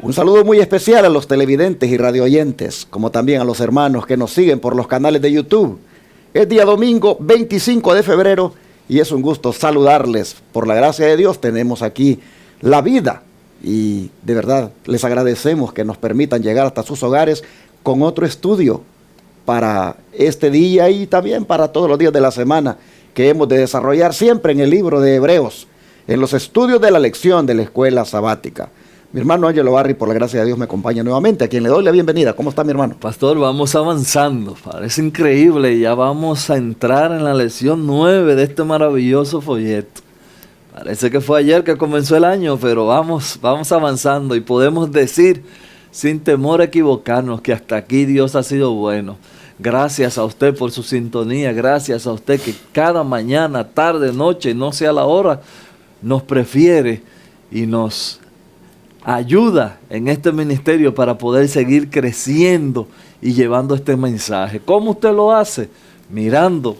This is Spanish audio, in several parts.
Un saludo muy especial a los televidentes y radioyentes, como también a los hermanos que nos siguen por los canales de YouTube. Es día domingo 25 de febrero y es un gusto saludarles. Por la gracia de Dios tenemos aquí la vida y de verdad les agradecemos que nos permitan llegar hasta sus hogares con otro estudio para este día y también para todos los días de la semana que hemos de desarrollar siempre en el libro de Hebreos, en los estudios de la lección de la escuela sabática. Mi hermano Ángelo Barri, por la gracia de Dios, me acompaña nuevamente, a quien le doy la bienvenida. ¿Cómo está mi hermano? Pastor, vamos avanzando, parece increíble, ya vamos a entrar en la lección 9 de este maravilloso folleto. Parece que fue ayer que comenzó el año, pero vamos avanzando y podemos decir, sin temor a equivocarnos, que hasta aquí Dios ha sido bueno. Gracias a usted por su sintonía, gracias a usted que cada mañana, tarde, noche, no sea la hora, nos prefiere y nos ayuda en este ministerio para poder seguir creciendo y llevando este mensaje. ¿Cómo usted lo hace? Mirando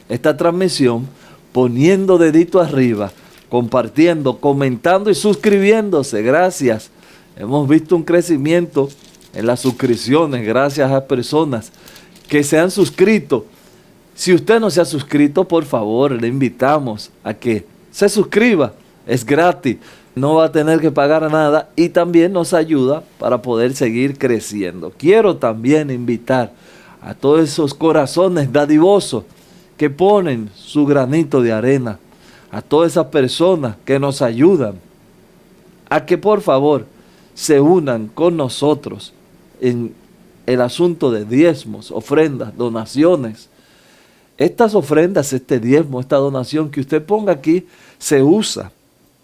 esta transmisión, poniendo dedito arriba, compartiendo, comentando y suscribiéndose. Gracias. Hemos visto un crecimiento en las suscripciones gracias a personas que se han suscrito. Si usted no se ha suscrito, por favor, le invitamos a que se suscriba. Es gratis. No va a tener que pagar nada y también nos ayuda para poder seguir creciendo. Quiero también invitar a todos esos corazones dadivosos que ponen su granito de arena, a todas esas personas que nos ayudan, a que por favor se unan con nosotros en el asunto de diezmos, ofrendas, donaciones. Estas ofrendas, este diezmo, esta donación que usted ponga aquí, se usa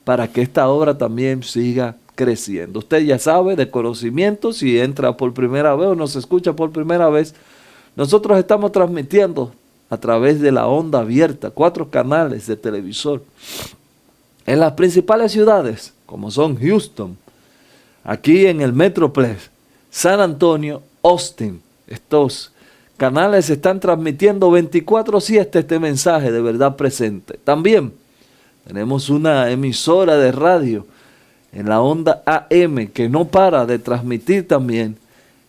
para que esta obra también siga creciendo. Usted ya sabe de conocimiento, si entra por primera vez o nos escucha por primera vez, nosotros estamos transmitiendo a través de la onda abierta, 4 canales de televisor, en las principales ciudades, como son Houston, aquí en el Metroplex, San Antonio, Austin. Estos canales están transmitiendo 24/7 este mensaje de verdad presente. También tenemos una emisora de radio en la onda AM que no para de transmitir también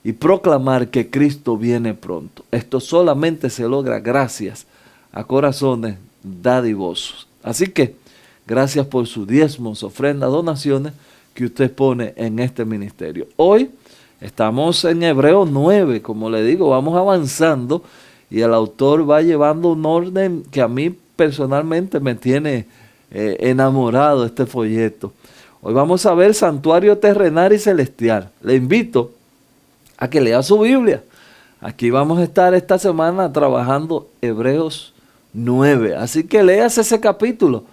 y proclamar que Cristo viene pronto. Esto solamente se logra gracias a corazones dadivosos. Así que gracias por sus diezmos, ofrendas, donaciones que usted pone en este ministerio. Hoy estamos en Hebreos 9, como le digo, vamos avanzando y el autor va llevando un orden que a mí personalmente me tiene enamorado de este folleto. Hoy vamos a ver santuario terrenal y celestial. Le invito a que lea su Biblia. Aquí vamos a estar esta semana trabajando Hebreos 9. Así que léase ese capítulo.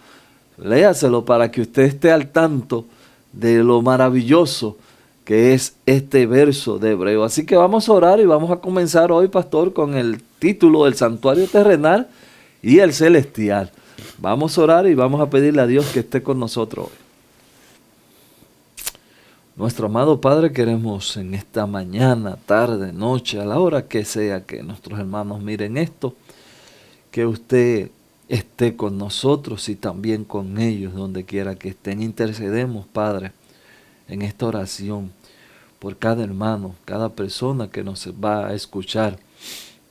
Léaselo para que usted esté al tanto de lo maravilloso que es este verso de Hebreos. Así que vamos a orar y vamos a comenzar hoy, pastor, con el título del santuario terrenal y el celestial. Vamos a orar y vamos a pedirle a Dios que esté con nosotros hoy. Nuestro amado Padre, queremos en esta mañana, tarde, noche, a la hora que sea que nuestros hermanos miren esto, que usted esté con nosotros y también con ellos, donde quiera que estén. Intercedemos, Padre, en esta oración por cada hermano, cada persona que nos va a escuchar,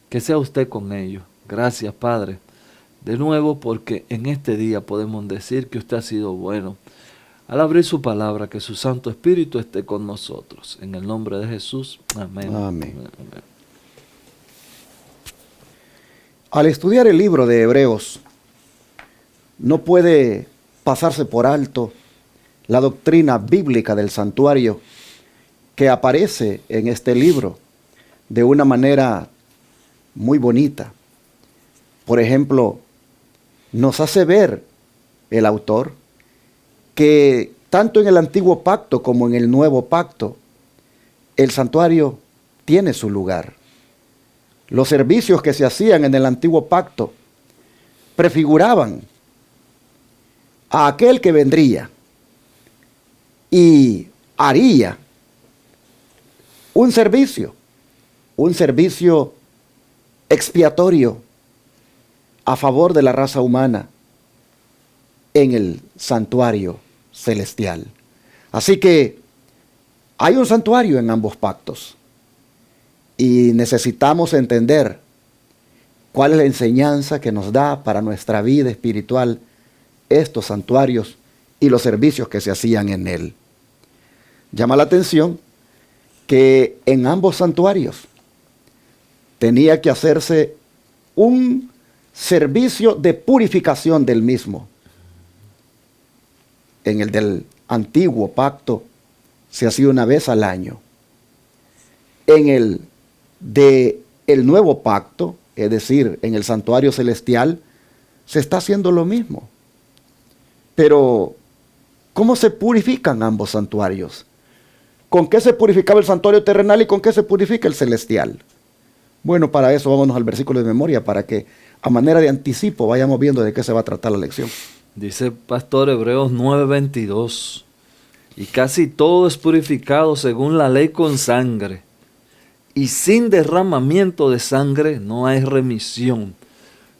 que sea usted con ellos. Gracias, Padre, de nuevo, porque en este día podemos decir que usted ha sido bueno. Al abrir su palabra, que su Santo Espíritu esté con nosotros. En el nombre de Jesús. Amén. Amén. Amén. Al estudiar el libro de Hebreos, no puede pasarse por alto la doctrina bíblica del santuario que aparece en este libro de una manera muy bonita. Por ejemplo, nos hace ver el autor que tanto en el antiguo pacto como en el nuevo pacto, el santuario tiene su lugar. Los servicios que se hacían en el antiguo pacto prefiguraban a aquel que vendría y haría un servicio expiatorio a favor de la raza humana en el santuario celestial. Así que Hay un santuario en ambos pactos y necesitamos entender cuál es la enseñanza que nos da para nuestra vida espiritual estos santuarios y los servicios que se hacían en él. Llama la atención que en ambos santuarios tenía que hacerse un servicio de purificación del mismo. En el del antiguo pacto se hacía una vez al año. En el del nuevo pacto, es decir, en el santuario celestial, se está haciendo lo mismo. Pero, ¿cómo se purifican ambos santuarios? ¿Con qué se purificaba el santuario terrenal y con qué se purifica el celestial? Bueno, para eso vámonos al versículo de memoria, para que a manera de anticipo vayamos viendo de qué se va a tratar la lección. Dice Pastor Hebreos 9:22, y casi todo es purificado según la ley con sangre, y sin derramamiento de sangre no hay remisión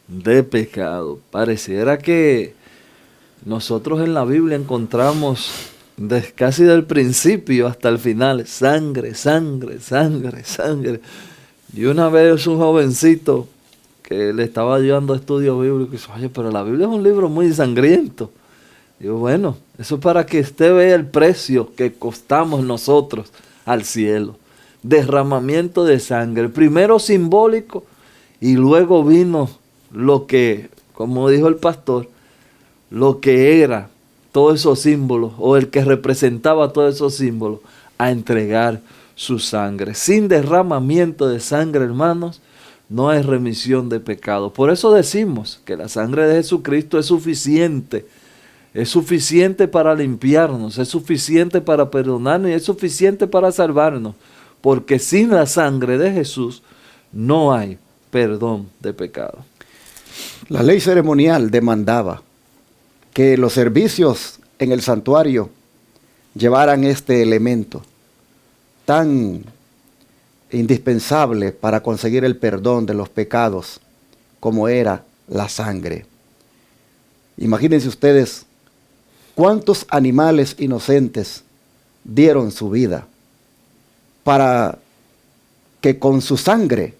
de pecado. Pareciera que nosotros en la Biblia encontramos casi del principio hasta el final, sangre, sangre, sangre, sangre. Y una vez un jovencito que le estaba ayudando a estudios bíblicos dice, oye, pero la Biblia es un libro muy sangriento. Digo, bueno, eso es para que usted vea el precio que costamos nosotros al cielo. Derramamiento de sangre, primero simbólico y luego vino lo que, como dijo el pastor, lo que era todos esos símbolos, o el que representaba todos esos símbolos, a entregar su sangre. Sin derramamiento de sangre, hermanos, no hay remisión de pecado. Por eso decimos que la sangre de Jesucristo es suficiente. Es suficiente para limpiarnos, es suficiente para perdonarnos y es suficiente para salvarnos. Porque sin la sangre de Jesús no hay perdón de pecado. La ley ceremonial demandaba que los servicios en el santuario llevaran este elemento tan indispensable para conseguir el perdón de los pecados como era la sangre. Imagínense ustedes cuántos animales inocentes dieron su vida para que con su sangre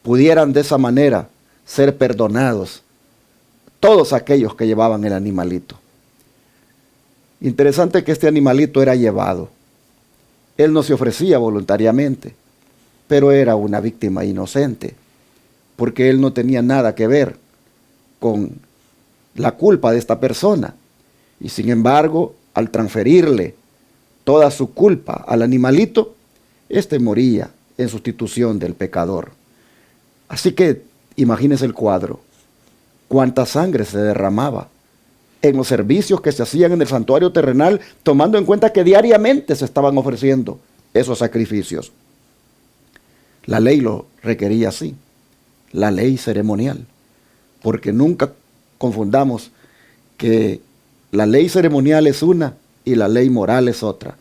pudieran de esa manera ser perdonados todos aquellos que llevaban el animalito. Interesante que este animalito era llevado. Él no se ofrecía voluntariamente, pero era una víctima inocente, porque él no tenía nada que ver con la culpa de esta persona. Y sin embargo, al transferirle toda su culpa al animalito, éste moría en sustitución del pecador. Así que imagínense el cuadro. Cuánta sangre se derramaba en los servicios que se hacían en el santuario terrenal, tomando en cuenta que diariamente se estaban ofreciendo esos sacrificios. La ley lo requería así, la ley ceremonial, porque nunca confundamos que la ley ceremonial es una y la ley moral es otra.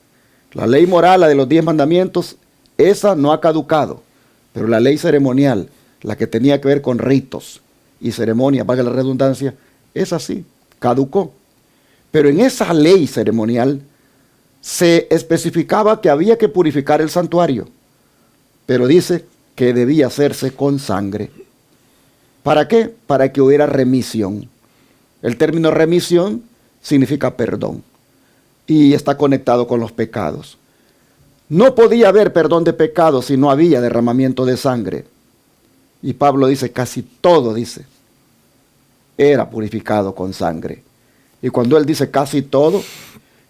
La ley moral, la de los 10 mandamientos, esa no ha caducado, pero la ley ceremonial, la que tenía que ver con ritos y ceremonia, valga la redundancia, es así, caducó. Pero en esa ley ceremonial se especificaba que había que purificar el santuario, pero dice que debía hacerse con sangre. ¿Para qué? Para que hubiera remisión. El término remisión significa perdón y está conectado con los pecados. No podía haber perdón de pecados si no había derramamiento de sangre. Y Pablo dice, casi todo, dice, era purificado con sangre. Y cuando él dice casi todo,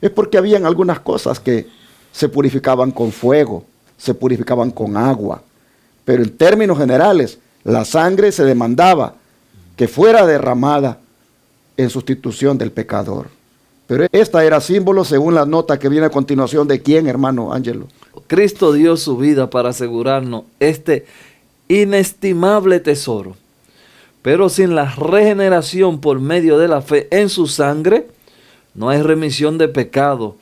es porque habían algunas cosas que se purificaban con fuego, se purificaban con agua. Pero en términos generales, la sangre se demandaba que fuera derramada en sustitución del pecador. Pero esta era símbolo, según la nota que viene a continuación, ¿de quién, hermano Ángelo? Cristo dio su vida para asegurarnos este inestimable tesoro. Pero sin la regeneración por medio de la fe en su sangre, no hay remisión de pecado,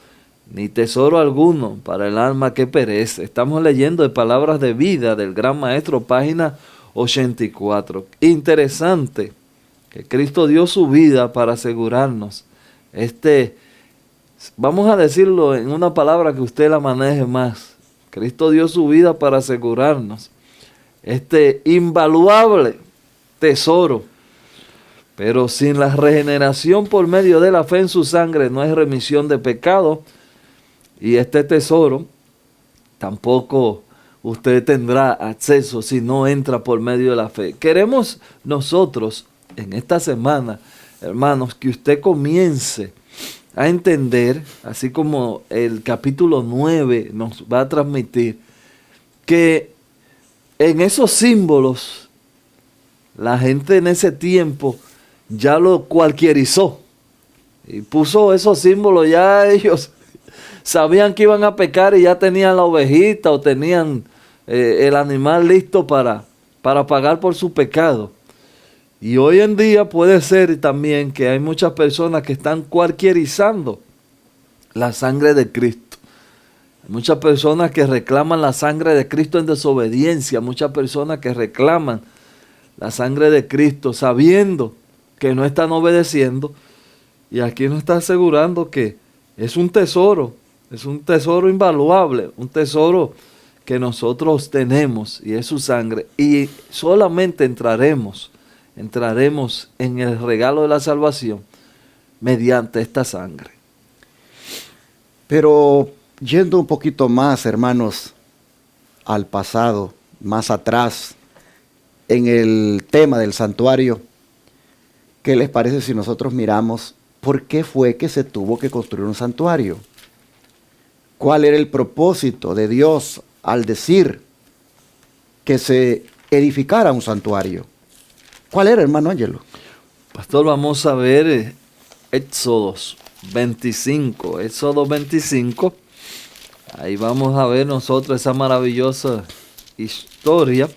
ni tesoro alguno para el alma que perece. Estamos leyendo de Palabras de Vida del Gran Maestro, página 84. Interesante que Cristo dio su vida para asegurarnos este Vamos a decirlo en una palabra que usted la maneje más. Cristo dio su vida para asegurarnos este invaluable tesoro. Pero sin la regeneración por medio de la fe en su sangre no hay remisión de pecado. Y este tesoro tampoco usted tendrá acceso si no entra por medio de la fe. Queremos nosotros en esta semana, hermanos, que usted comience a entender, así como el capítulo 9 nos va a transmitir, que en esos símbolos la gente en ese tiempo ya lo cualquierizó y puso esos símbolos. Ya ellos sabían que iban a pecar y ya tenían la ovejita o tenían el animal listo para pagar por su pecado. Y hoy en día puede ser también que hay muchas personas que están cualquierizando la sangre de Cristo. Hay muchas personas que reclaman la sangre de Cristo en desobediencia. Muchas personas que reclaman la sangre de Cristo sabiendo que no están obedeciendo. Y aquí nos está asegurando que es un tesoro invaluable, un tesoro que nosotros tenemos y es su sangre. Y solamente entraremos en el regalo de la salvación mediante esta sangre. Pero yendo un poquito más, hermanos, al pasado, más atrás, en el tema del santuario, ¿qué les parece si nosotros miramos por qué fue que se tuvo que construir un santuario? ¿Cuál era el propósito de Dios al decir que se edificara un santuario? ¿Cuál era, hermano Ángelo? Pastor, vamos a ver Éxodo 25. Ahí vamos a ver nosotros esa maravillosa historia.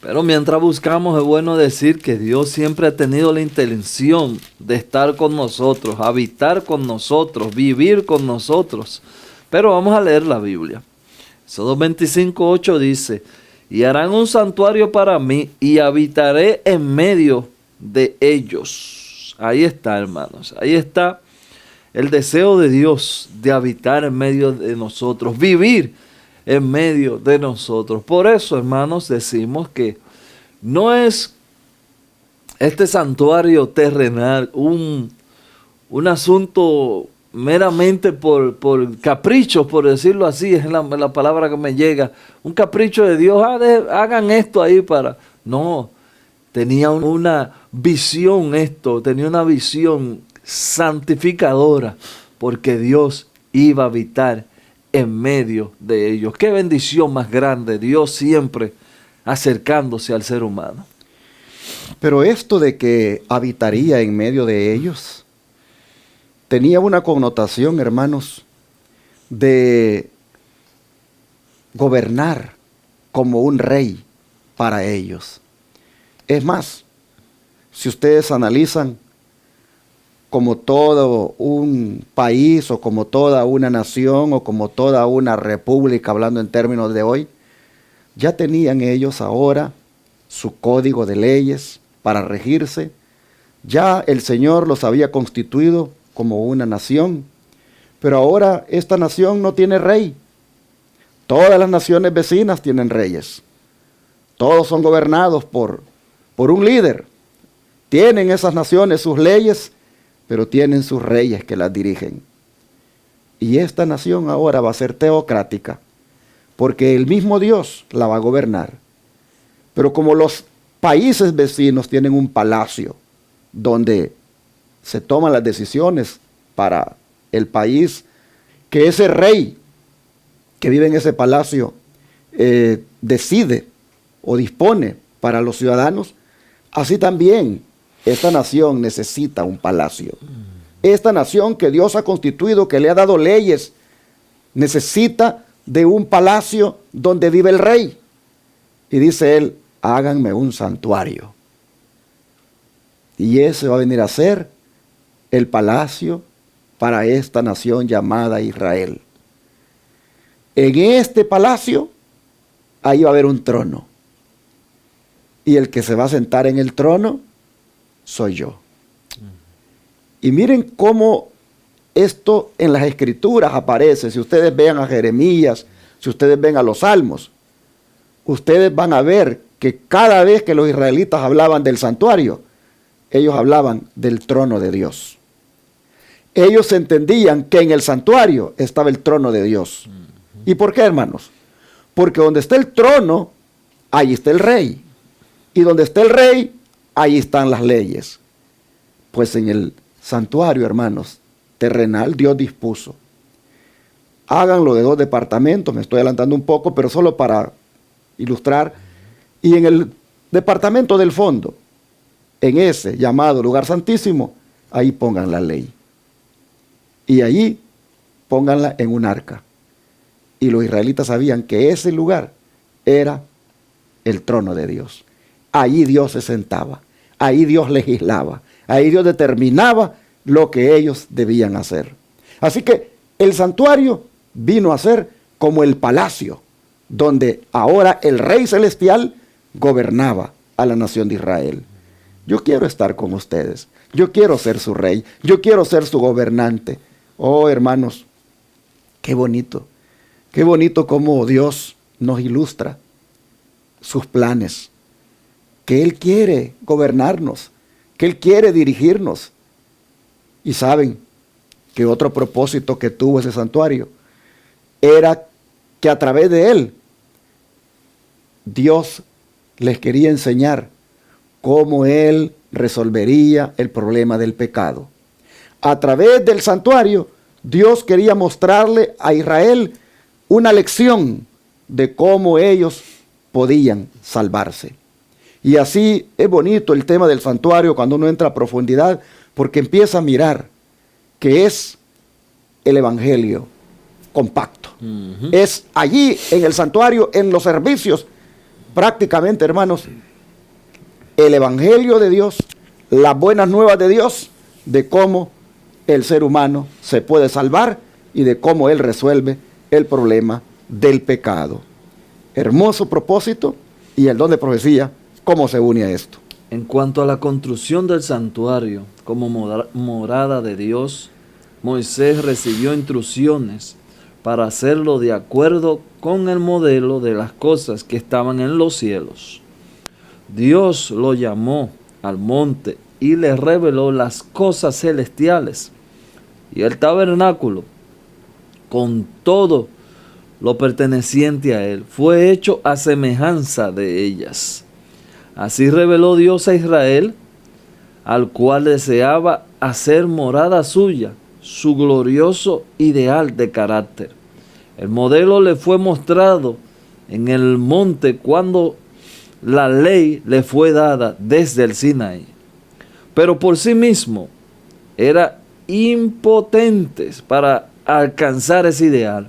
Pero mientras buscamos, es bueno decir que Dios siempre ha tenido la intención de estar con nosotros, habitar con nosotros, vivir con nosotros. Pero vamos a leer la Biblia. Éxodo 25:8 dice: y harán un santuario para mí y habitaré en medio de ellos. Ahí está, hermanos. Ahí está el deseo de Dios de habitar en medio de nosotros, vivir en medio de nosotros. Por eso, hermanos, decimos que no es este santuario terrenal un asunto meramente por capricho, por decirlo así, es la palabra que me llega, un capricho de Dios, hagan esto ahí para... No, tenía una visión tenía una visión santificadora, porque Dios iba a habitar en medio de ellos. Qué bendición más grande, Dios siempre acercándose al ser humano. Pero esto de que habitaría en medio de ellos tenía una connotación, hermanos, de gobernar como un rey para ellos. Es más, si ustedes analizan, como todo un país o como toda una nación o como toda una república, hablando en términos de hoy, ya tenían ellos ahora su código de leyes para regirse. Ya el Señor los había constituido como una nación, pero ahora esta nación no tiene rey. Todas las naciones vecinas tienen reyes. Todos son gobernados por un líder. Tienen esas naciones sus leyes, pero tienen sus reyes que las dirigen. Y esta nación ahora va a ser teocrática, porque el mismo Dios la va a gobernar. Pero como los países vecinos tienen un palacio donde se toman las decisiones para el país, que ese rey que vive en ese palacio decide o dispone para los ciudadanos, así también esta nación necesita un palacio. Esta nación que Dios ha constituido, que le ha dado leyes, necesita de un palacio donde vive el rey. Y dice él, háganme un santuario. Y ese va a venir a ser el palacio para esta nación llamada Israel. En este palacio, ahí va a haber un trono. Y el que se va a sentar en el trono soy yo. Y miren cómo esto en las Escrituras aparece. Si ustedes vean a Jeremías, si ustedes ven a los Salmos, ustedes van a ver que cada vez que los israelitas hablaban del santuario, ellos hablaban del trono de Dios. Ellos entendían que en el santuario estaba el trono de Dios. ¿Y por qué, hermanos? Porque donde está el trono, ahí está el rey. Y donde está el rey, ahí están las leyes. Pues en el santuario, hermanos, terrenal, Dios dispuso. Háganlo de 2 departamentos, me estoy adelantando un poco, pero solo para ilustrar. Y en el departamento del fondo, en ese llamado lugar santísimo, ahí pongan la ley. Y allí pónganla en un arca. Y los israelitas sabían que ese lugar era el trono de Dios. Allí Dios se sentaba, ahí Dios legislaba, ahí Dios determinaba lo que ellos debían hacer. Así que el santuario vino a ser como el palacio, donde ahora el Rey Celestial gobernaba a la nación de Israel. Yo quiero estar con ustedes, yo quiero ser su rey, yo quiero ser su gobernante. Oh, hermanos, qué bonito cómo Dios nos ilustra sus planes, que Él quiere gobernarnos, que Él quiere dirigirnos. Y saben que otro propósito que tuvo ese santuario era que a través de él Dios les quería enseñar cómo Él resolvería el problema del pecado. A través del santuario, Dios quería mostrarle a Israel una lección de cómo ellos podían salvarse. Y así es bonito el tema del santuario cuando uno entra a profundidad, porque empieza a mirar que es el evangelio compacto. Es allí en el santuario, en los servicios, prácticamente, hermanos, el evangelio de Dios, las buenas nuevas de Dios, de cómo el ser humano se puede salvar y de cómo Él resuelve el problema del pecado. Hermoso propósito y el don de profecía, ¿cómo se une a esto? En cuanto a la construcción del santuario como morada de Dios, Moisés recibió instrucciones para hacerlo de acuerdo con el modelo de las cosas que estaban en los cielos. Dios lo llamó al monte y le reveló las cosas celestiales. Y el tabernáculo, con todo lo perteneciente a él, fue hecho a semejanza de ellas. Así reveló Dios a Israel, al cual deseaba hacer morada suya, su glorioso ideal de carácter. El modelo le fue mostrado en el monte cuando la ley le fue dada desde el Sinaí. Pero por sí mismo era impotentes para alcanzar ese ideal.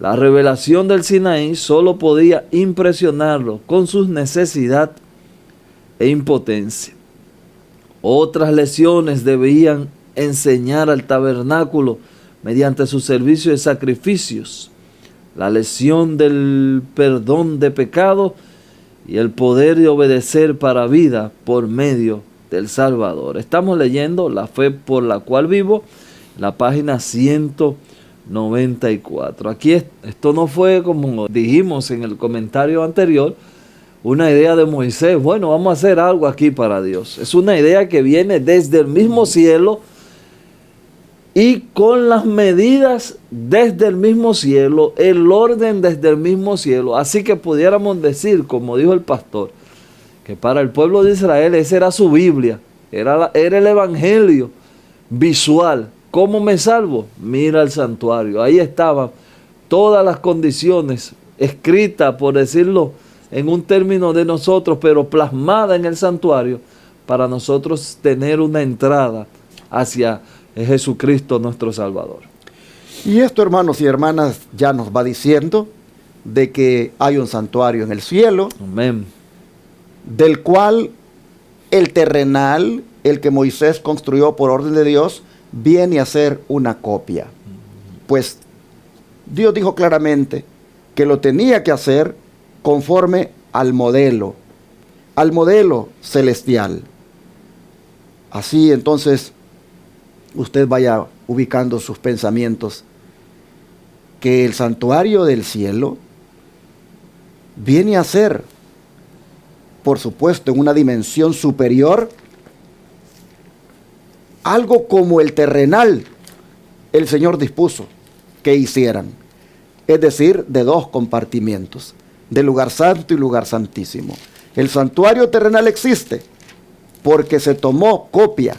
La revelación del Sinaí solo podía impresionarlo con su necesidad e impotencia. Otras lecciones debían enseñar al tabernáculo mediante su servicio de sacrificios, la lección del perdón de pecado y el poder de obedecer para vida por medio del Salvador. Estamos leyendo La fe por la cual vivo, la página 194. Aquí esto no fue, como dijimos en el comentario anterior, una idea de Moisés. Bueno, vamos a hacer algo aquí para Dios. Es una idea que viene desde el mismo cielo y con las medidas desde el mismo cielo, el orden desde el mismo cielo. Así que pudiéramos decir, como dijo el pastor, que para el pueblo de Israel esa era su Biblia, era el evangelio visual. ¿Cómo me salvo? Mira el santuario. Ahí estaban todas las condiciones escritas, por decirlo en un término de nosotros, pero plasmada en el santuario, para nosotros tener una entrada hacia Jesucristo nuestro Salvador. Y esto, hermanos y hermanas, ya nos va diciendo de que hay un santuario en el cielo. Amén. Del cual el terrenal, el que Moisés construyó por orden de Dios, viene a ser una copia. Pues Dios dijo claramente que lo tenía que hacer conforme al modelo celestial. Así entonces usted vaya ubicando sus pensamientos, que el santuario del cielo viene a ser, por supuesto, en una dimensión superior, algo como el terrenal el Señor dispuso que hicieran, es decir, de 2 compartimientos, de lugar santo y lugar santísimo. El santuario terrenal existe porque se tomó copia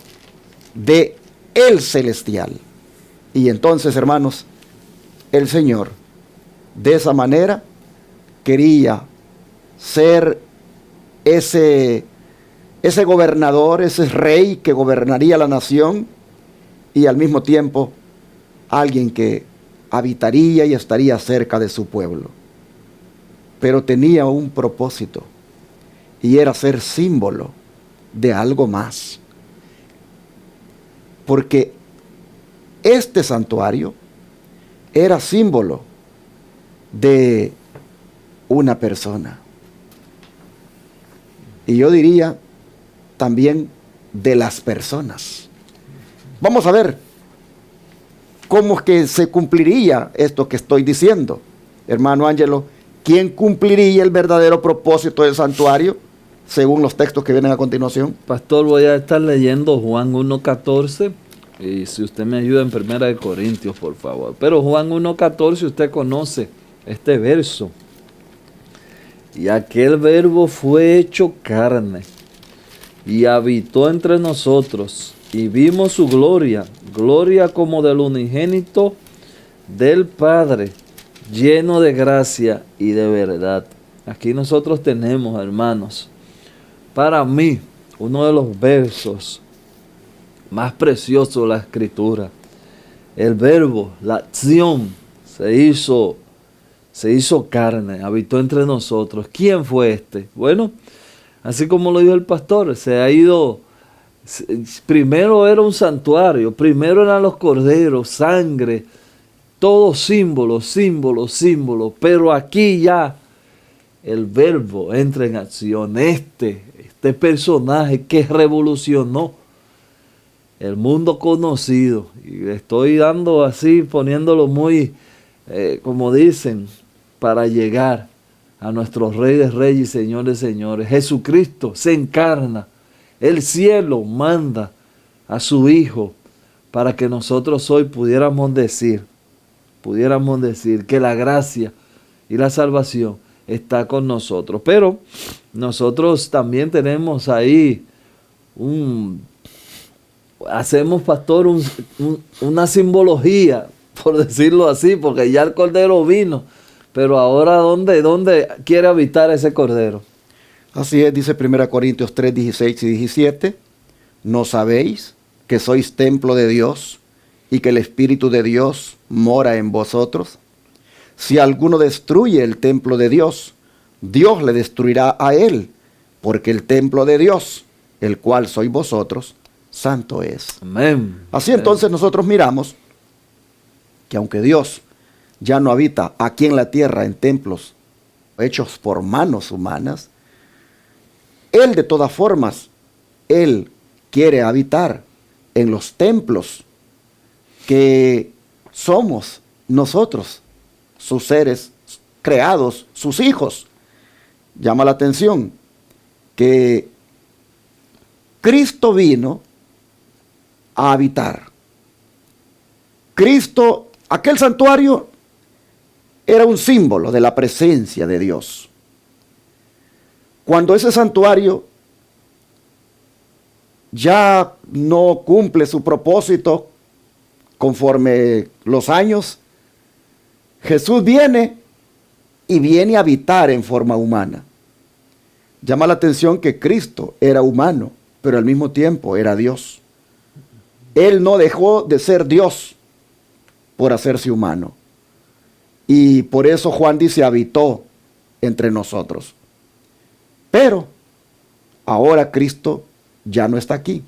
de el celestial. Y entonces, hermanos, el Señor de esa manera quería ser ese gobernador, ese rey que gobernaría la nación, y al mismo tiempo alguien que habitaría y estaría cerca de su pueblo. Pero tenía un propósito, y era ser símbolo de algo más. Porque este santuario era símbolo de una persona. Y yo diría también de las personas. Vamos a ver cómo es que se cumpliría esto que estoy diciendo. Hermano Ángelo, ¿quién cumpliría el verdadero propósito del santuario según los textos que vienen a continuación? Pastor, voy a estar leyendo Juan 1:14, y si usted me ayuda en 1 Corintios, por favor. Pero Juan 1:14, usted conoce este verso. Y aquel verbo fue hecho carne y habitó entre nosotros, y vimos su gloria, gloria como del unigénito del Padre, lleno de gracia y de verdad. Aquí nosotros tenemos, hermanos, para mí, uno de los versos más preciosos de la Escritura. El verbo, la acción, se hizo carne, habitó entre nosotros. ¿Quién fue este? Bueno, así como lo dijo el pastor, se ha ido. Primero era un santuario, primero eran los corderos, sangre, todo símbolo, pero aquí ya el verbo entra en acción. Este personaje que revolucionó el mundo conocido, y le estoy dando así, poniéndolo muy, como dicen, para llegar a nuestro Rey de Reyes y Señor de Señores. Jesucristo se encarna, el cielo manda a su Hijo para que nosotros hoy pudiéramos decir que la gracia y la salvación está con nosotros. Pero nosotros también tenemos ahí hacemos, pastor, una simbología, por decirlo así, porque ya el cordero vino, pero ahora ¿dónde quiere habitar ese cordero? Así es, dice 1 Corintios 3, 16 y 17, ¿no sabéis que sois templo de Dios y que el Espíritu de Dios mora en vosotros? Si alguno destruye el templo de Dios, Dios le destruirá a él, porque el templo de Dios, el cual sois vosotros, santo es. Amén. Así entonces nosotros miramos que aunque Dios ya no habita aquí en la tierra en templos hechos por manos humanas, Él de todas formas, Él quiere habitar en los templos que somos nosotros, sus seres creados, sus hijos. Llama la atención que Cristo vino a habitar. Cristo, aquel santuario era un símbolo de la presencia de Dios. Cuando ese santuario ya no cumple su propósito conforme los años, Jesús viene a habitar en forma humana. Llama la atención que Cristo era humano, pero al mismo tiempo era Dios. Él no dejó de ser Dios por hacerse humano. Y por eso Juan dice, habitó entre nosotros. Pero ahora Cristo ya no está aquí.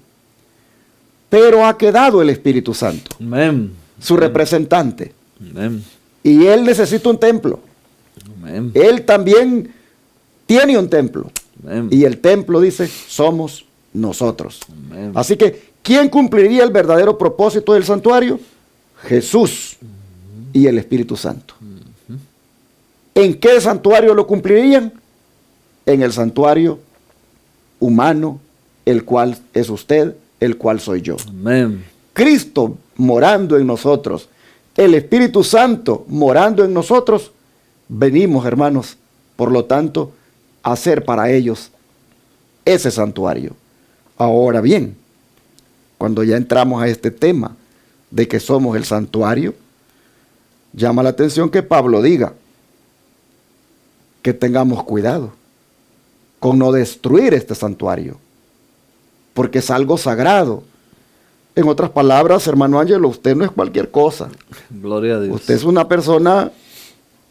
Pero ha quedado el Espíritu Santo, Amén. su representante. Amén. Y Él necesita un templo. Amén. Él también tiene un templo. Amén. Y el templo, dice, somos nosotros. Amén. Así que, ¿quién cumpliría el verdadero propósito del santuario? Jesús y el Espíritu Santo. ¿En qué santuario lo cumplirían? En el santuario humano, el cual es usted, el cual soy yo. Amén. Cristo morando en nosotros, el Espíritu Santo morando en nosotros, venimos, hermanos, por lo tanto, a hacer para ellos ese santuario. Ahora bien, cuando ya entramos a este tema de que somos el santuario, llama la atención que Pablo diga que tengamos cuidado con no destruir este santuario, porque es algo sagrado. En otras palabras, hermano Ángelo, usted no es cualquier cosa. Gloria a Dios. Usted es una persona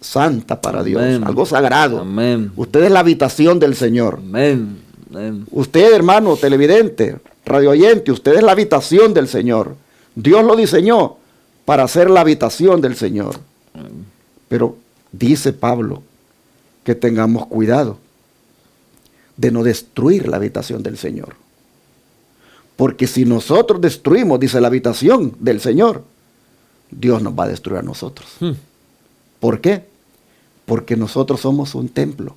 santa para Dios, Amén. algo sagrado. Amén. Usted es la habitación del Señor. Amén. Amén. Usted, hermano televidente, radio oyente, usted es la habitación del Señor. Dios lo diseñó para ser la habitación del Señor. Pero dice Pablo que tengamos cuidado de no destruir la habitación del Señor. Porque si nosotros destruimos, dice, la habitación del Señor, Dios nos va a destruir a nosotros. ¿Por qué? Porque nosotros somos un templo,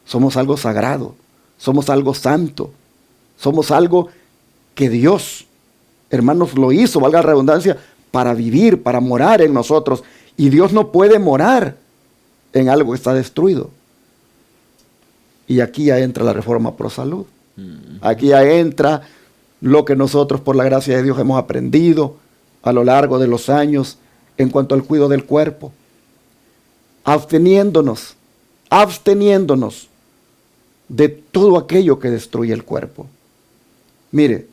somos algo sagrado, somos algo santo, somos algo que Dios, hermanos, lo hizo, valga la redundancia, para vivir, para morar en nosotros. Y Dios no puede morar en algo que está destruido. Y aquí ya entra la reforma pro salud. Aquí ya entra lo que nosotros, por la gracia de Dios, hemos aprendido a lo largo de los años en cuanto al cuidado del cuerpo. Absteniéndonos de todo aquello que destruye el cuerpo. Mire,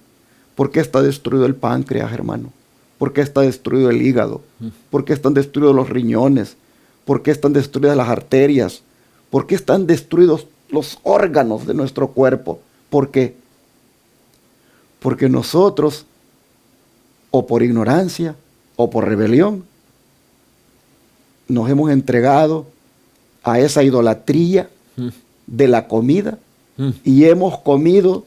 ¿por qué está destruido el páncreas, hermano? ¿Por qué está destruido el hígado? ¿Por qué están destruidos los riñones? ¿Por qué están destruidas las arterias? ¿Por qué están destruidos los órganos de nuestro cuerpo? ¿Por qué? Porque nosotros, o por ignorancia, o por rebelión, nos hemos entregado a esa idolatría de la comida y hemos comido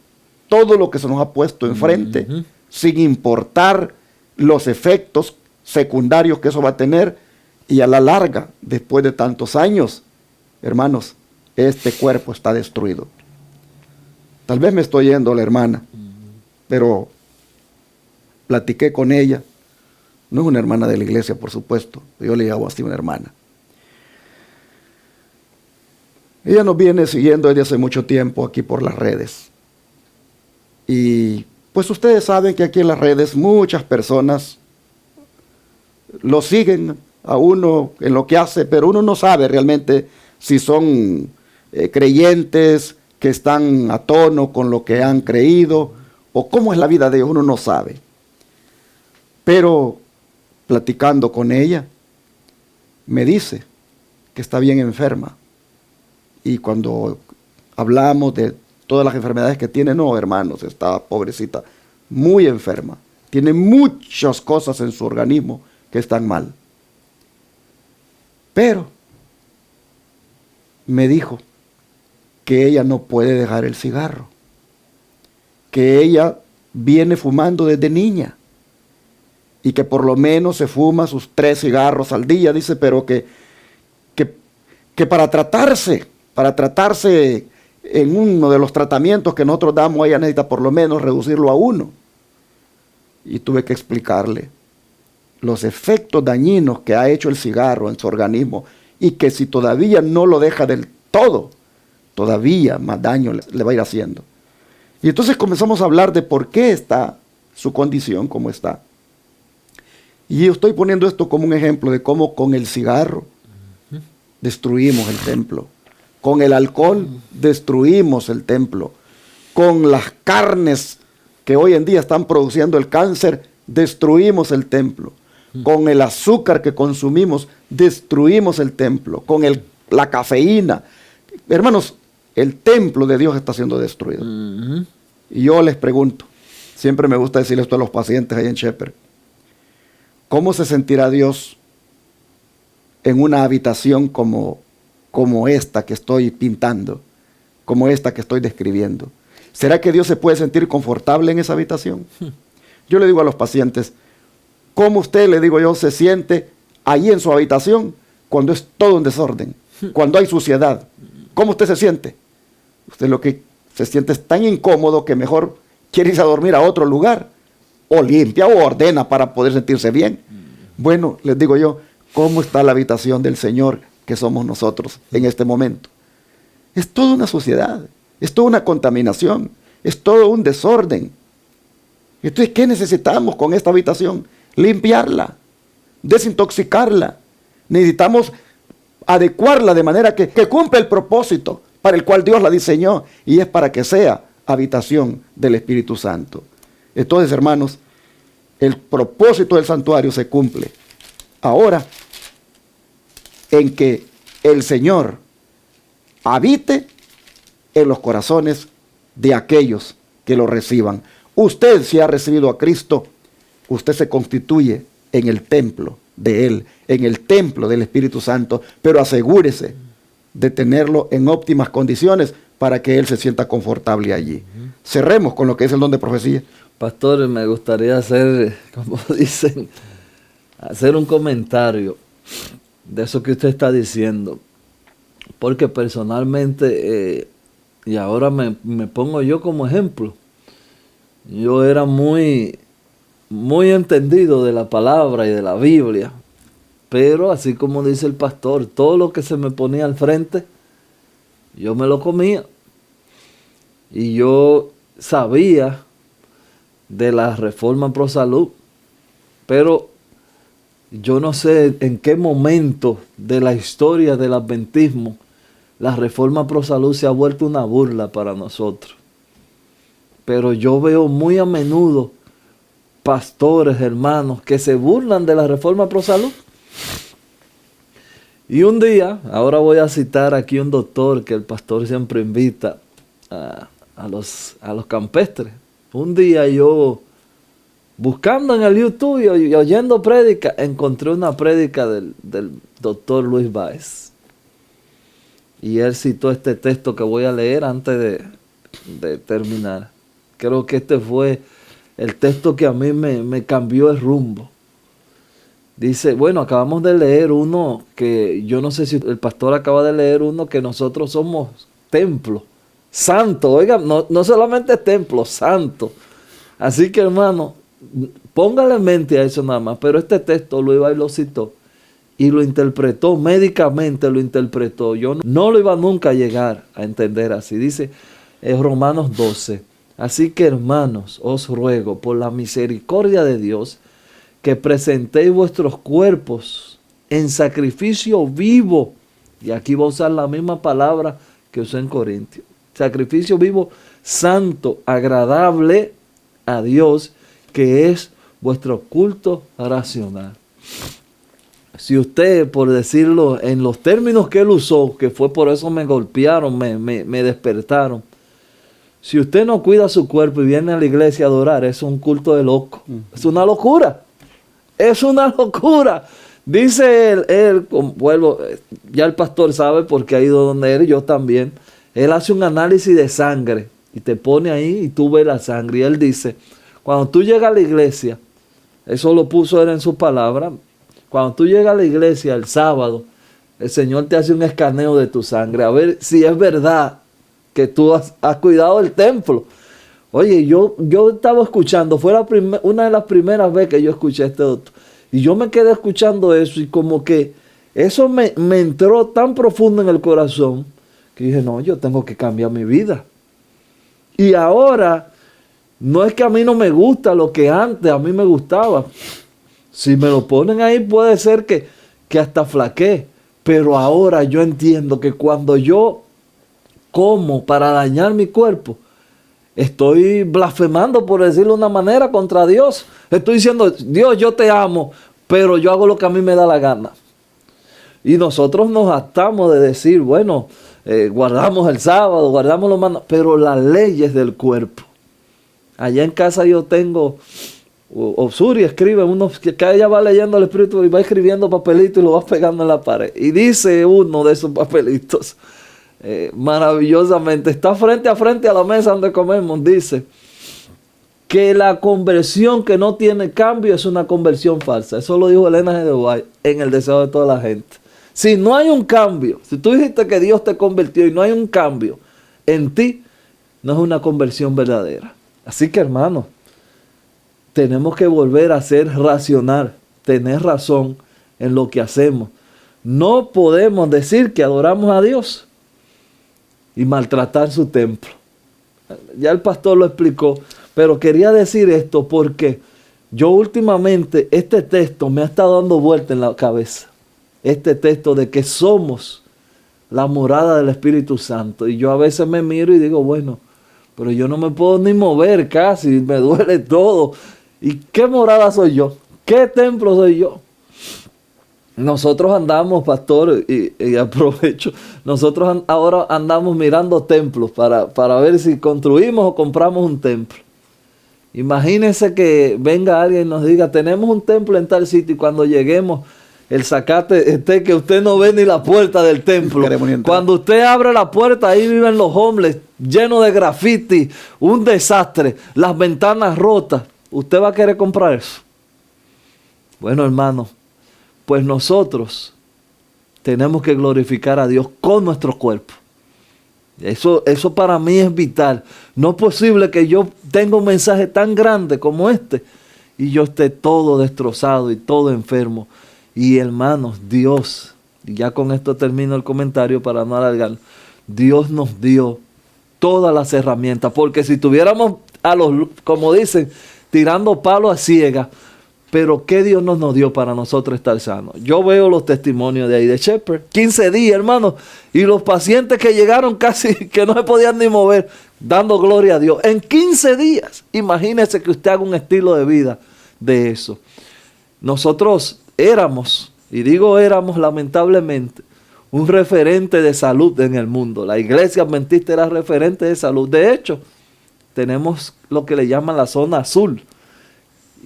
todo lo que se nos ha puesto enfrente sin importar los efectos secundarios que eso va a tener, y a la larga, después de tantos años, hermanos, este cuerpo está destruido. Tal vez me estoy yendo a la hermana, pero platiqué con ella. No es una hermana de la iglesia, por supuesto. Yo le llamo así una hermana. Ella nos viene siguiendo desde hace mucho tiempo aquí por las redes. Y pues ustedes saben que aquí en las redes muchas personas lo siguen a uno en lo que hace, pero uno no sabe realmente si son creyentes que están a tono con lo que han creído o cómo es la vida de ellos, uno no sabe. Pero platicando con ella, me dice que está bien enferma. Y cuando hablamos de todas las enfermedades que tiene, no, hermanos, está pobrecita, muy enferma. Tiene muchas cosas en su organismo que están mal. Pero me dijo que ella no puede dejar el cigarro, que ella viene fumando desde niña y que por lo menos se fuma sus 3 cigarros al día, dice, pero que para tratarse en uno de los tratamientos que nosotros damos, ella necesita por lo menos reducirlo a 1. Y tuve que explicarle los efectos dañinos que ha hecho el cigarro en su organismo y que si todavía no lo deja del todo, todavía más daño le va a ir haciendo. Y entonces comenzamos a hablar de por qué está su condición como está. Y yo estoy poniendo esto como un ejemplo de cómo con el cigarro destruimos el templo. Con el alcohol destruimos el templo. Con las carnes que hoy en día están produciendo el cáncer, destruimos el templo. Con el azúcar que consumimos, destruimos el templo. Con la cafeína. Hermanos, el templo de Dios está siendo destruido. Y yo les pregunto, siempre me gusta decirle esto a los pacientes ahí en Shepherd, ¿cómo se sentirá Dios en una habitación como esta que estoy pintando, como esta que estoy describiendo? ¿Será que Dios se puede sentir confortable en esa habitación? Yo le digo a los pacientes, ¿Cómo usted, le digo yo, se siente ahí en su habitación cuando es todo un desorden, cuando hay suciedad? ¿Cómo usted se siente? Usted lo que se siente es tan incómodo que mejor quiere irse a dormir a otro lugar, o limpia o ordena para poder sentirse bien. Bueno, les digo yo, ¿cómo está la habitación del Señor que somos nosotros en este momento? Es toda una suciedad, es toda una contaminación, es todo un desorden. Entonces, ¿qué necesitamos con esta habitación? Limpiarla, desintoxicarla. Necesitamos adecuarla de manera que cumpla el propósito para el cual Dios la diseñó, y es para que sea habitación del Espíritu Santo. Entonces, hermanos, el propósito del santuario se cumple ahora en que el Señor habite en los corazones de aquellos que lo reciban. Usted, si ha recibido a Cristo, usted se constituye en el templo de Él, en el templo del Espíritu Santo, pero asegúrese de tenerlo en óptimas condiciones para que Él se sienta confortable allí. Cerremos con lo que es el don de profecía. Pastor, me gustaría hacer, como dicen, hacer un comentario de eso que usted está diciendo. Porque personalmente, y ahora me pongo yo como ejemplo, yo era muy entendido de la palabra y de la Biblia. Pero así como dice el pastor, todo lo que se me ponía al frente, yo me lo comía. Y yo sabía de la Reforma Pro Salud, pero yo no sé en qué momento de la historia del adventismo la Reforma Pro Salud se ha vuelto una burla para nosotros. Pero yo veo muy a menudo pastores, hermanos, que se burlan de la Reforma Pro Salud. Y un día, ahora voy a citar aquí un doctor que el pastor siempre invita a los campestres. Un día yo, buscando en el YouTube y oyendo prédica, encontré una prédica del doctor Luis Báez. Y él citó este texto que voy a leer antes de terminar. Creo que este fue el texto que a mí me cambió el rumbo. Dice, bueno, acabamos de leer uno que yo no sé si el pastor acaba de leer uno que nosotros somos templo santo. Oiga, no solamente templo, santo. Así que, hermano, póngale en mente a eso nada más. Pero este texto Luis Báez lo citó y lo interpretó, médicamente lo interpretó. Yo no lo iba nunca a llegar a entender así. Dice Romanos 12. Así que, hermanos, os ruego por la misericordia de Dios que presentéis vuestros cuerpos en sacrificio vivo. Y aquí voy a usar la misma palabra que usé en Corintios. Sacrificio vivo, santo, agradable a Dios, que es vuestro culto racional. Si usted, por decirlo en los términos que él usó, que fue por eso me golpearon, me despertaron. Si usted no cuida su cuerpo y viene a la iglesia a adorar, es un culto de loco. Es una locura. Es una locura. Dice él, vuelvo, ya el pastor sabe porque ha ido donde él, yo también. Él hace un análisis de sangre y te pone ahí y tú ves la sangre. Y él dice, cuando tú llegas a la iglesia, eso lo puso él en su palabra, cuando tú llegas a la iglesia el sábado, el Señor te hace un escaneo de tu sangre, a ver si es verdad que tú has cuidado el templo. Oye, yo estaba escuchando, fue una de las primeras veces que yo escuché a este doctor, y yo me quedé escuchando eso, y como que eso me entró tan profundo en el corazón, que dije, no, yo tengo que cambiar mi vida. Y ahora, no es que a mí no me gusta lo que antes a mí me gustaba. Si me lo ponen ahí puede ser que hasta flaquee. Pero ahora yo entiendo que cuando yo como para dañar mi cuerpo, estoy blasfemando, por decirlo de una manera, contra Dios. Estoy diciendo, Dios, yo te amo, pero yo hago lo que a mí me da la gana. Y nosotros nos hartamos de decir, bueno, guardamos el sábado, guardamos los mandamientos, pero las leyes del cuerpo. Allá en casa yo tengo, Obsuri escribe, que ella va leyendo el Espíritu y va escribiendo papelitos y lo va pegando en la pared. Y dice uno de esos papelitos, maravillosamente, está frente a la mesa donde comemos, dice, que la conversión que no tiene cambio es una conversión falsa. Eso lo dijo Elena G. de White en El deseo de toda la gente. Si no hay un cambio, si tú dijiste que Dios te convirtió y no hay un cambio en ti, no es una conversión verdadera. Así que, hermanos, tenemos que volver a ser racional, tener razón en lo que hacemos. No podemos decir que adoramos a Dios y maltratar su templo. Ya el pastor lo explicó, pero quería decir esto porque yo últimamente este texto me ha estado dando vuelta en la cabeza. Este texto de que somos la morada del Espíritu Santo. Y yo a veces me miro y digo, bueno, pero yo no me puedo ni mover casi, me duele todo. ¿Y qué morada soy yo? ¿Qué templo soy yo? Nosotros andamos, pastor, y aprovecho, nosotros ahora andamos mirando templos para ver si construimos o compramos un templo. Imagínense que venga alguien y nos diga, tenemos un templo en tal sitio, y cuando lleguemos, el zacate esté que usted no ve ni la puerta del templo. Cuando usted abre la puerta, ahí viven los hombres, llenos de grafiti, un desastre, las ventanas rotas. ¿Usted va a querer comprar eso? Bueno, hermano, pues nosotros tenemos que glorificar a Dios con nuestro cuerpo. Eso para mí es vital. No es posible que yo tenga un mensaje tan grande como este y yo esté todo destrozado y todo enfermo. Y hermanos, Dios, y ya con esto termino el comentario para no alargar, Dios nos dio todas las herramientas, porque si tuviéramos como dicen, tirando palos a ciegas, pero ¿qué Dios nos dio para nosotros estar sanos? Yo veo los testimonios de ahí de Shepherd, 15 días, hermanos, y los pacientes que llegaron casi que no se podían ni mover, dando gloria a Dios. En 15 días, imagínese que usted haga un estilo de vida de eso. Nosotros éramos, y digo éramos lamentablemente, un referente de salud en el mundo. La iglesia adventista era referente de salud. De hecho, tenemos lo que le llaman la zona azul.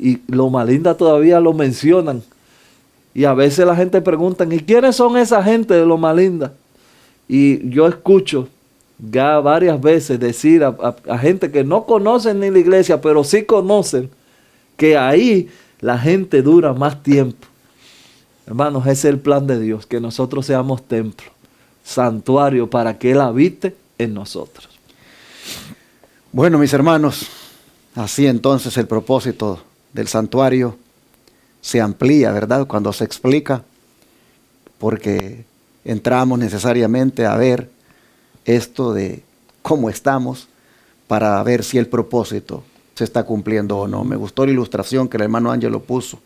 Y Loma Linda todavía lo mencionan. Y a veces la gente pregunta, ¿y quiénes son esa gente de Loma Linda? Y yo escucho ya varias veces decir a gente que no conocen ni la iglesia, pero sí conocen que ahí la gente dura más tiempo. Hermanos, ese es el plan de Dios, que nosotros seamos templo, santuario para que Él habite en nosotros. Bueno, mis hermanos, así entonces el propósito del santuario se amplía, ¿verdad? Cuando se explica, porque entramos necesariamente a ver esto de cómo estamos para ver si el propósito se está cumpliendo o no. Me gustó la ilustración que el hermano Ángelo puso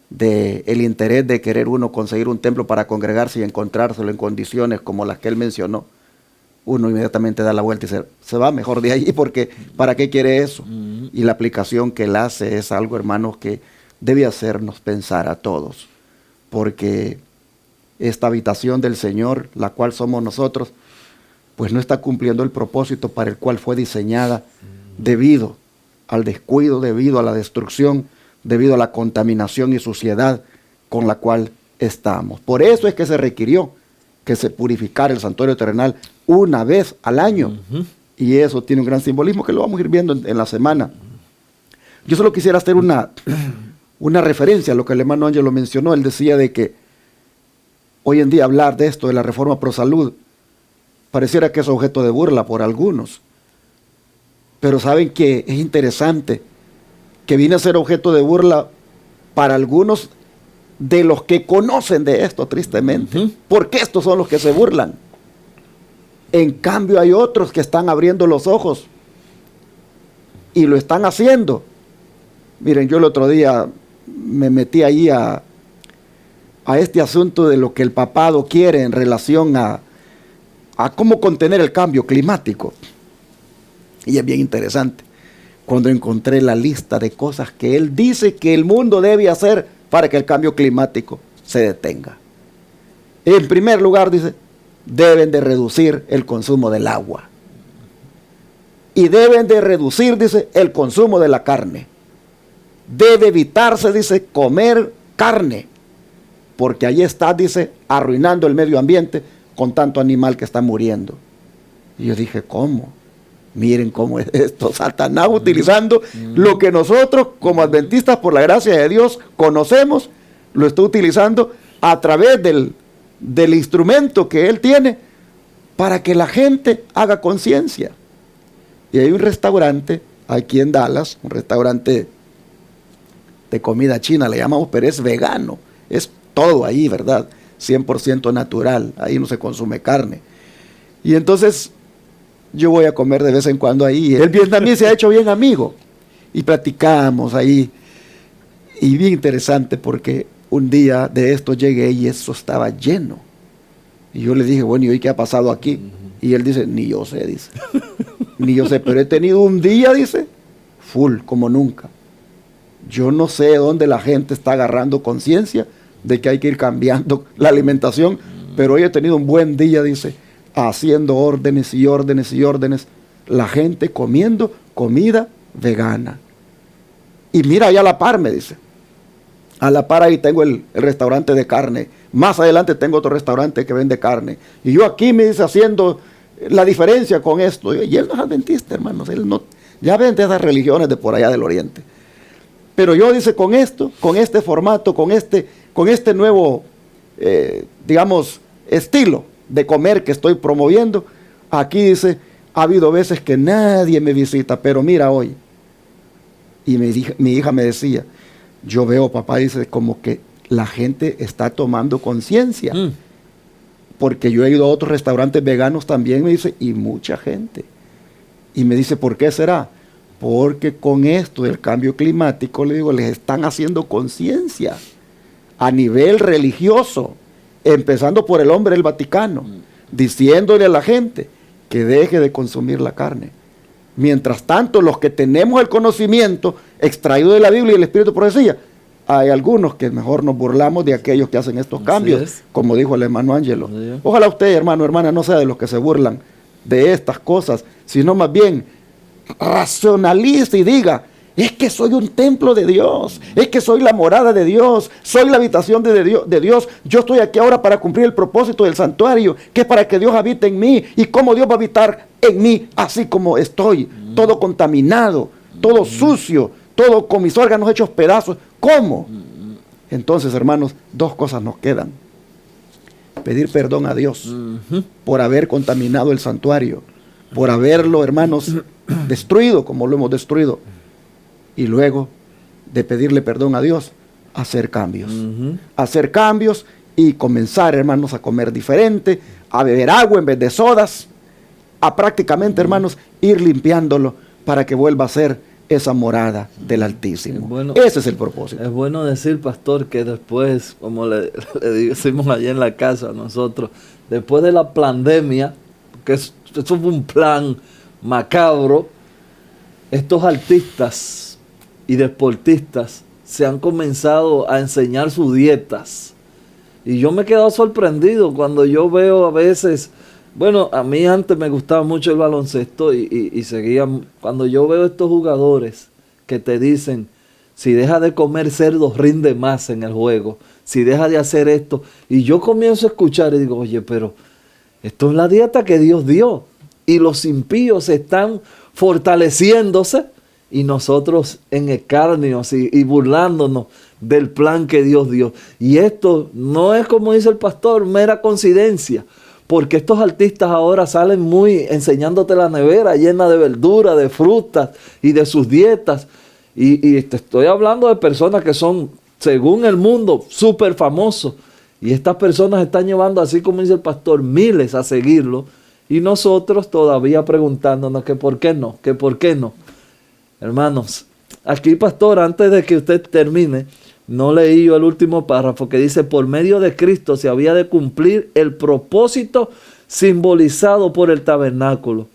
de el interés de querer uno conseguir un templo para congregarse y encontrárselo en condiciones como las que él mencionó. Uno inmediatamente da la vuelta y se va mejor de ahí, porque ¿para qué quiere eso? Y la aplicación que él hace es algo, hermanos, que debe hacernos pensar a todos, porque esta habitación del Señor, la cual somos nosotros, pues no está cumpliendo el propósito para el cual fue diseñada, debido al descuido, debido a la destrucción, debido a la contaminación y suciedad con la cual estamos. Por eso es que se requirió que se purificara el santuario terrenal una vez al año. Y eso tiene un gran simbolismo que lo vamos a ir viendo en la semana. Yo solo quisiera hacer una referencia a lo que el hermano Ángel lo mencionó. Él decía de que hoy en día hablar de esto, de la reforma pro salud, pareciera que es objeto de burla por algunos. Pero saben que es interesante que viene a ser objeto de burla para algunos de los que conocen de esto, tristemente. Porque estos son los que se burlan. En cambio hay otros que están abriendo los ojos y lo están haciendo. Miren, yo el otro día me metí ahí a este asunto de lo que el papado quiere en relación a cómo contener el cambio climático. Y es bien interesante cuando encontré la lista de cosas que él dice que el mundo debe hacer para que el cambio climático se detenga. En primer lugar, dice, deben de reducir el consumo del agua. Y deben de reducir, dice, el consumo de la carne. Debe evitarse, dice, comer carne. Porque ahí está, dice, arruinando el medio ambiente con tanto animal que está muriendo. Y yo dije, ¿cómo? Miren cómo es esto, Satanás utilizando lo que nosotros como adventistas por la gracia de Dios conocemos, lo está utilizando a través del instrumento que él tiene para que la gente haga conciencia. Y hay un restaurante aquí en Dallas, un restaurante de comida china, le llamamos, pero es vegano, es todo ahí, ¿verdad? 100% natural, ahí no se consume carne. Y entonces yo voy a comer de vez en cuando ahí. El vietnamí se ha hecho bien amigo y platicamos ahí. Y bien interesante porque un día de esto llegué y eso estaba lleno. Y yo le dije, bueno, ¿y hoy qué ha pasado aquí? Y él dice, ni yo sé, dice. Ni yo sé, pero he tenido un día, dice, full, como nunca. Yo no sé dónde la gente está agarrando conciencia de que hay que ir cambiando la alimentación, pero hoy he tenido un buen día, dice, haciendo órdenes y órdenes y órdenes. La gente comiendo comida vegana. Y mira, allá a la par, me dice. A la par ahí tengo el restaurante de carne. Más adelante tengo otro restaurante que vende carne. Y yo aquí, me dice, haciendo la diferencia con esto. Y él no es adventista, hermanos. Él no, ya ven de esas religiones de por allá del oriente. Pero yo, dice, con esto, con este formato, con este nuevo, digamos, estilo de comer que estoy promoviendo, aquí, dice, ha habido veces que nadie me visita, pero mira hoy. Y mi hija me decía, yo veo, papá, dice, como que la gente está tomando conciencia. Porque yo he ido a otros restaurantes veganos también, me dice, y mucha gente. Y me dice, ¿por qué será? Porque con esto del cambio climático, le digo, les están haciendo conciencia a nivel religioso, empezando por el hombre del Vaticano, diciéndole a la gente que deje de consumir la carne. Mientras tanto, los que tenemos el conocimiento extraído de la Biblia y el Espíritu de profecía, hay algunos que mejor nos burlamos de aquellos que hacen estos cambios, como dijo el hermano Ángelo. Ojalá usted, hermano, hermana, no sea de los que se burlan de estas cosas, sino más bien racionalice y diga, es que soy un templo de Dios, es que soy la morada de Dios, soy la habitación de Dios, yo estoy aquí ahora para cumplir el propósito del santuario, que es para que Dios habite en mí, y cómo Dios va a habitar en mí, así como estoy, todo contaminado, todo sucio, todo con mis órganos hechos pedazos. ¿Cómo? Entonces, hermanos, dos cosas nos quedan. Pedir perdón a Dios por haber contaminado el santuario, por haberlo, hermanos, destruido como lo hemos destruido. Y luego de pedirle perdón a Dios, hacer cambios. Hacer cambios y comenzar, hermanos, a comer diferente, a beber agua en vez de sodas, a prácticamente, hermanos, ir limpiándolo para que vuelva a ser esa morada del Altísimo. Bueno, ese es el propósito. Es bueno decir, pastor, que después, como le decimos allá en la casa nosotros, después de la pandemia, que eso fue un plan macabro, estos artistas y deportistas se han comenzado a enseñar sus dietas. Y yo me he quedado sorprendido cuando yo veo a veces, bueno, a mí antes me gustaba mucho el baloncesto y seguía, cuando yo veo estos jugadores que te dicen, si deja de comer cerdo rinde más en el juego, si deja de hacer esto, y yo comienzo a escuchar y digo, oye, pero esto es la dieta que Dios dio, y los impíos están fortaleciéndose, y nosotros en escarnios y burlándonos del plan que Dios dio. Y esto no es, como dice el pastor, mera coincidencia, porque estos artistas ahora salen muy enseñándote la nevera llena de verdura, de frutas y de sus dietas. Y te estoy hablando de personas que son, según el mundo, súper famosos. Y estas personas están llevando, así como dice el pastor, miles a seguirlo. Y nosotros todavía preguntándonos que por qué no, que por qué no. Hermanos, aquí, pastor, antes de que usted termine, no leí yo el último párrafo que dice, por medio de Cristo se había de cumplir el propósito simbolizado por el tabernáculo.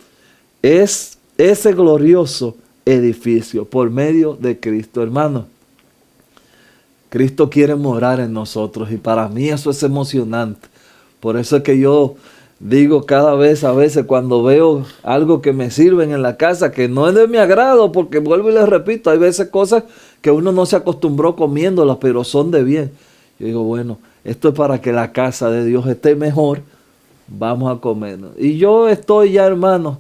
Es ese glorioso edificio, por medio de Cristo. Hermano, Cristo quiere morar en nosotros y para mí eso es emocionante. Por eso es que yo digo cada vez, a veces cuando veo algo que me sirven en la casa, que no es de mi agrado, porque vuelvo y les repito, hay veces cosas que uno no se acostumbró comiéndolas, pero son de bien. Yo digo, bueno, esto es para que la casa de Dios esté mejor, vamos a comernos. Y yo estoy ya, hermanos,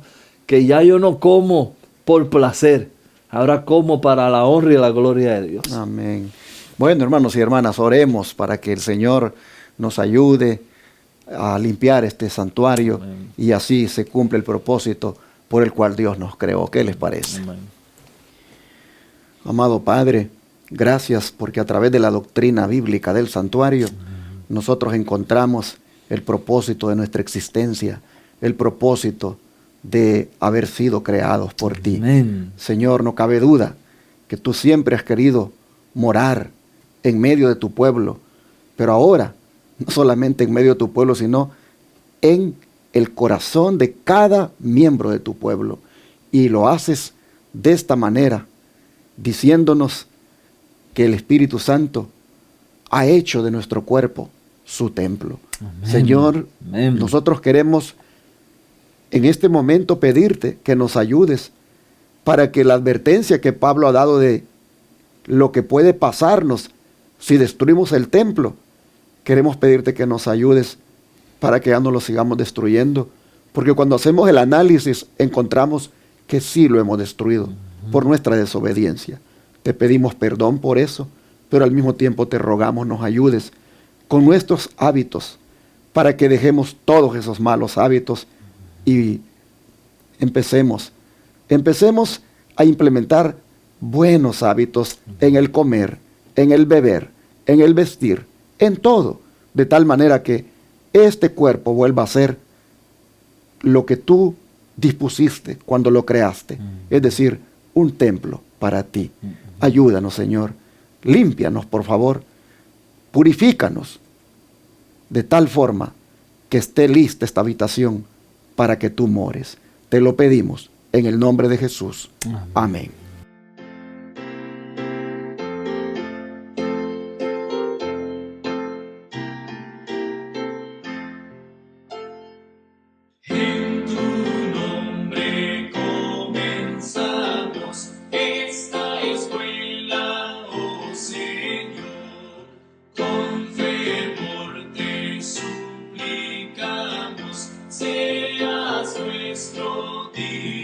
que ya yo no como por placer, ahora como para la honra y la gloria de Dios. Amén. Bueno, hermanos y hermanas, oremos para que el Señor nos ayude a limpiar este santuario. Amén. Y así se cumple el propósito por el cual Dios nos creó. ¿Qué les parece? Amén. Amado Padre, gracias porque a través de la doctrina bíblica del santuario, nosotros encontramos el propósito de nuestra existencia, el propósito de haber sido creados por ti. Amén. Señor, no cabe duda que tú siempre has querido morar en medio de tu pueblo, pero ahora, no solamente en medio de tu pueblo, sino en el corazón de cada miembro de tu pueblo. Y lo haces de esta manera, diciéndonos que el Espíritu Santo ha hecho de nuestro cuerpo su templo. Amén. Señor, amén. Nosotros queremos en este momento pedirte que nos ayudes para que la advertencia que Pablo ha dado de lo que puede pasarnos si destruimos el templo, queremos pedirte que nos ayudes para que ya no lo sigamos destruyendo, porque cuando hacemos el análisis encontramos que sí lo hemos destruido por nuestra desobediencia. Te pedimos perdón por eso, pero al mismo tiempo te rogamos nos ayudes con nuestros hábitos para que dejemos todos esos malos hábitos y empecemos a implementar buenos hábitos en el comer, en el beber, en el vestir, en todo, de tal manera que este cuerpo vuelva a ser lo que tú dispusiste cuando lo creaste, es decir, un templo para ti. Ayúdanos, Señor, límpianos, por favor, purifícanos, de tal forma que esté lista esta habitación para que tú mores. Te lo pedimos en el nombre de Jesús. Amén. En tu nombre comenzamos esta escuela, oh Señor. Con fervor te suplicamos, seas nuestro Dios.